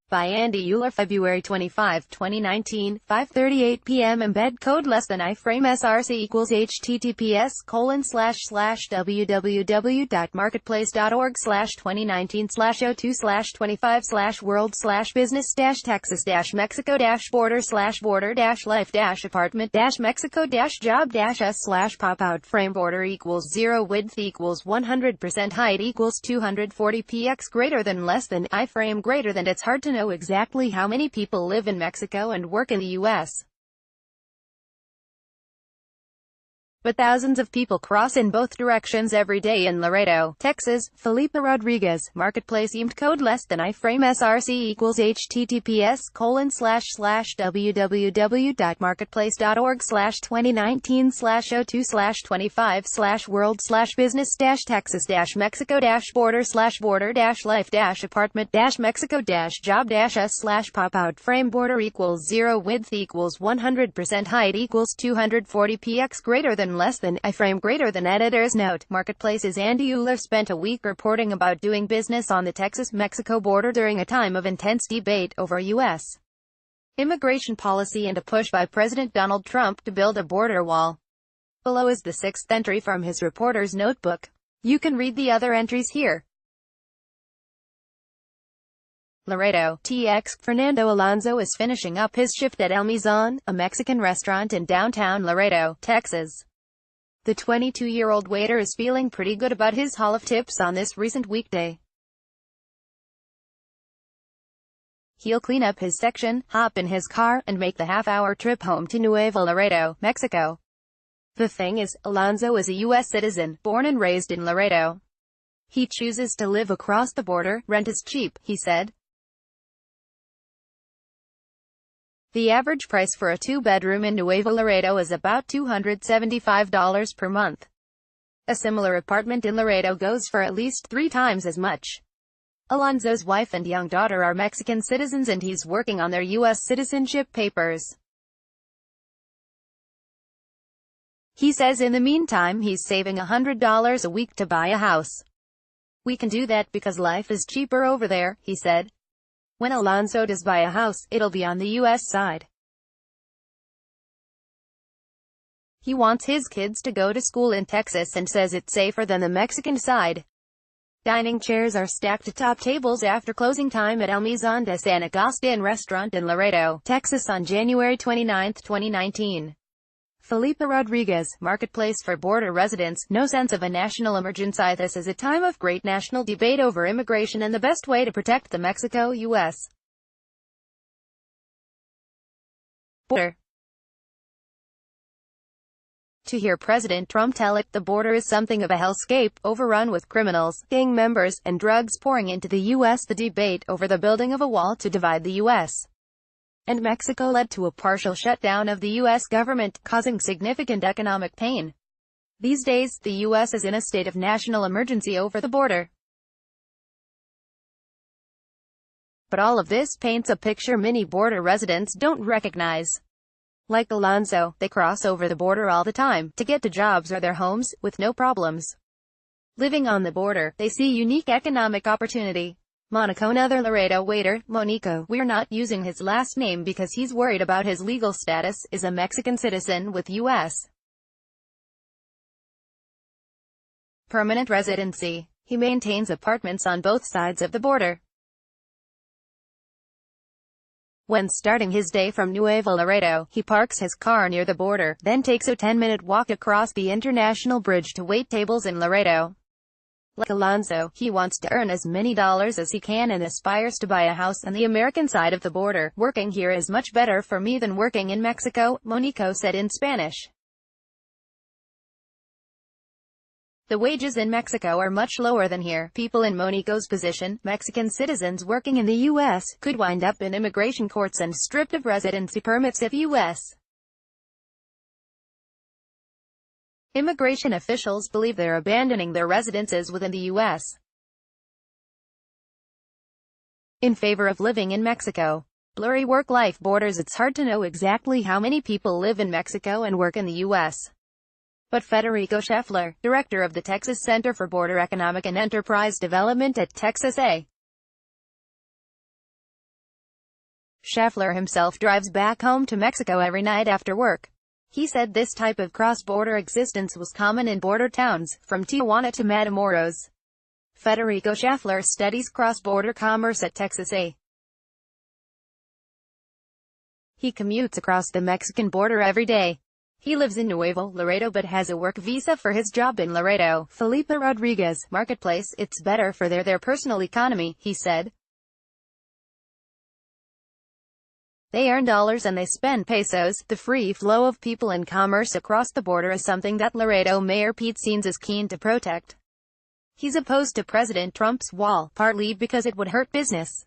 By Andy Euler, February 25, 2019, 5:38 p.m. Embed code less than iframe src equals https://www.marketplace.org/2019/02/25/world/business-texas-mexico-border-life-pop-out frame border width equals 100% height equals 240px greater than less than iframe greater than. It's hard to know exactly how many people live in Mexico and work in the U.S. but thousands of people cross in both directions every day in Laredo, Texas. Felipe Rodriguez, Marketplace EMT code less than iframe src equals https://www.marketplace.org/2019/02/25/world/business-texas-mexico-border/life-pop-out frame border equals 0 width equals 100% height equals 240px greater than less than iframe greater than. Editor's note: Marketplace's Andy Euler spent a week reporting about doing business on the Texas-Mexico border during a time of intense debate over U.S. immigration policy and a push by President Donald Trump to build a border wall. Below is the sixth entry from his reporter's notebook. You can read the other entries here. Laredo, TX. Fernando Alonso is finishing up his shift at El Mizon, a Mexican restaurant in downtown Laredo, Texas. The 22-year-old waiter is feeling pretty good about his haul of tips on this recent weekday. He'll clean up his section, hop in his car, and make the half-hour trip home to Nuevo Laredo, Mexico. The thing is, Alonso is a U.S. citizen, born and raised in Laredo. He chooses to live across the border. Rent is cheap, he said. The average price for a two-bedroom in Nuevo Laredo is about $275 per month. A similar apartment in Laredo goes for at least 3 times as much. Alonso's wife and young daughter are Mexican citizens and he's working on their U.S. citizenship papers. He says in the meantime he's saving $100 a week to buy a house. We can do that because life is cheaper over there, he said. When Alonso does buy a house, it'll be on the U.S. side. He wants his kids to go to school in Texas and says it's safer than the Mexican side. Dining chairs are stacked atop tables after closing time at El Mizon de San Agustin restaurant in Laredo, Texas on January 29, 2019. Felipe Rodriguez, Marketplace for border residents, no sense of a national emergency. This is a time of great national debate over immigration and the best way to protect the Mexico-U.S. border. To hear President Trump tell it, the border is something of a hellscape, overrun with criminals, gang members, and drugs pouring into the U.S. The debate over the building of a wall to divide the U.S. and Mexico led to a partial shutdown of the U.S. government, causing significant economic pain. These days, the U.S. is in a state of national emergency over the border. But all of this paints a picture many border residents don't recognize. Like Alonso, they cross over the border all the time, to get to jobs or their homes, with no problems. Living on the border, they see unique economic opportunity. Monaco. Another Laredo waiter, Monico, we're not using his last name because he's worried about his legal status, is a Mexican citizen with U.S. permanent residency. He maintains apartments on both sides of the border. When starting his day from Nuevo Laredo, he parks his car near the border, then takes a 10-minute walk across the International Bridge to wait tables in Laredo. Like Alonso, he wants to earn as many dollars as he can and aspires to buy a house on the American side of the border. Working here is much better for me than working in Mexico, Monico said in Spanish. The wages in Mexico are much lower than here. People in Monico's position, Mexican citizens working in the U.S., could wind up in immigration courts and stripped of residency permits if U.S. immigration officials believe they're abandoning their residences within the U.S. in favor of living in Mexico. Blurry work-life borders. It's hard to know exactly how many people live in Mexico and work in the U.S. But Federico Scheffler, director of the Texas Center for Border Economic and Enterprise Development at Texas A. Scheffler himself drives back home to Mexico every night after work. He said this type of cross-border existence was common in border towns, from Tijuana to Matamoros. Federico Scheffler studies cross-border commerce at Texas A. He commutes across the Mexican border every day. He lives in Nuevo Laredo but has a work visa for his job in Laredo. Felipe Rodriguez, Marketplace, it's better for their personal economy, he said. They earn dollars and they spend pesos. The free flow of people and commerce across the border is something that Laredo Mayor Pete Sines is keen to protect. He's opposed to President Trump's wall, partly because it would hurt business.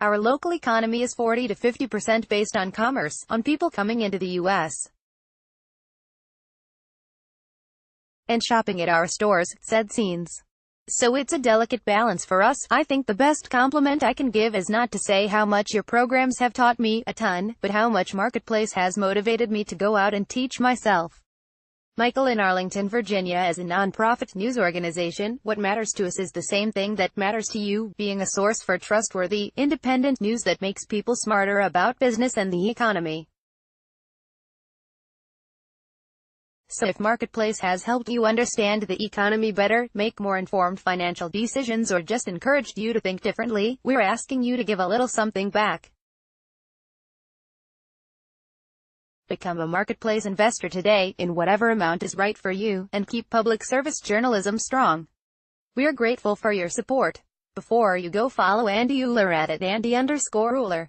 Our local economy is 40 to 50% based on commerce, on people coming into the U.S. and shopping at our stores, said Sines. So it's a delicate balance for us. I think the best compliment I can give is not to say how much your programs have taught me a ton, but how much Marketplace has motivated me to go out and teach myself. Michael in Arlington, Virginia. As a nonprofit news organization, what matters to us is the same thing that matters to you, being a source for trustworthy, independent news that makes people smarter about business and the economy. So if Marketplace has helped you understand the economy better, make more informed financial decisions, or just encouraged you to think differently, we're asking you to give a little something back. Become a Marketplace investor today, in whatever amount is right for you, and keep public service journalism strong. We're grateful for your support. Before you go, follow Andy Uller at @Andy_Uller.